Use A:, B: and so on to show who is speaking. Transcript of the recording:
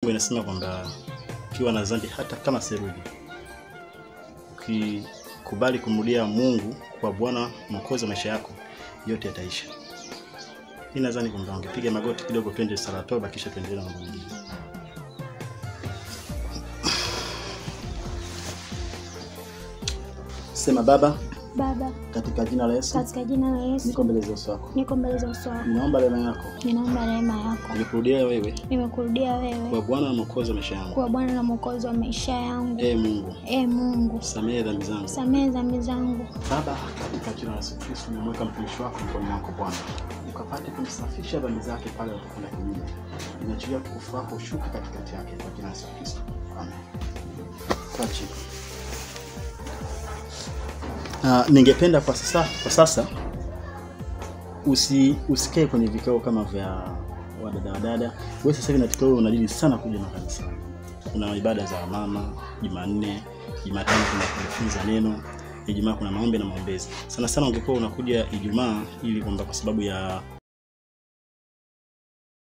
A: maandiko inasema kwamba ukiwa na dhambi hata kama serugi, ukikubali kumrudia Mungu kwa Bwana Mwokozi wa maisha yako, yote yataisha. Mimi nadhani kwamba ungepiga magoti kidogo, twende sala toba, kisha tuendelee na mambo mengine. Sema Baba, katika jina la Yesu.
B: Katika jina la Yesu.
A: Niko mbele za uso wako.
B: Niko mbele za uso wako.
A: Ninaomba rehema yako.
B: Ninaomba rehema yako.
A: Nimekurudia wewe.
B: Nimekurudia wewe.
A: Kwa Bwana na Mwokozi wa maisha yangu.
B: Kwa Bwana na Mwokozi wa maisha yangu.
A: Mungu.
B: Mungu.
A: Samehe dhambi zangu.
B: Samehe dhambi zangu.
A: Baba, katika jina la Yesu Kristo, nimeweka mtumishi wako mkononi mwako Bwana. Ukapate kumsafisha dhambi zake pale alipokwenda kinyume. Ninaachilia utukufu wako ushuke katikati yake kwa jina la Yesu Kristo. Amen. Kwa chini. Ningependa kwa sasa usikae kwenye vikao kama vya wadada. Wewe sasa hivi natikao unadili sana kuja makanisa. Kuna ibada za mama, Jumanne, Jumatano kuna kujifunza neno, Ijumaa kuna maombi na maombezi. Sana ungekuwa unakuja Ijumaa ili kwamba kwa sababu ya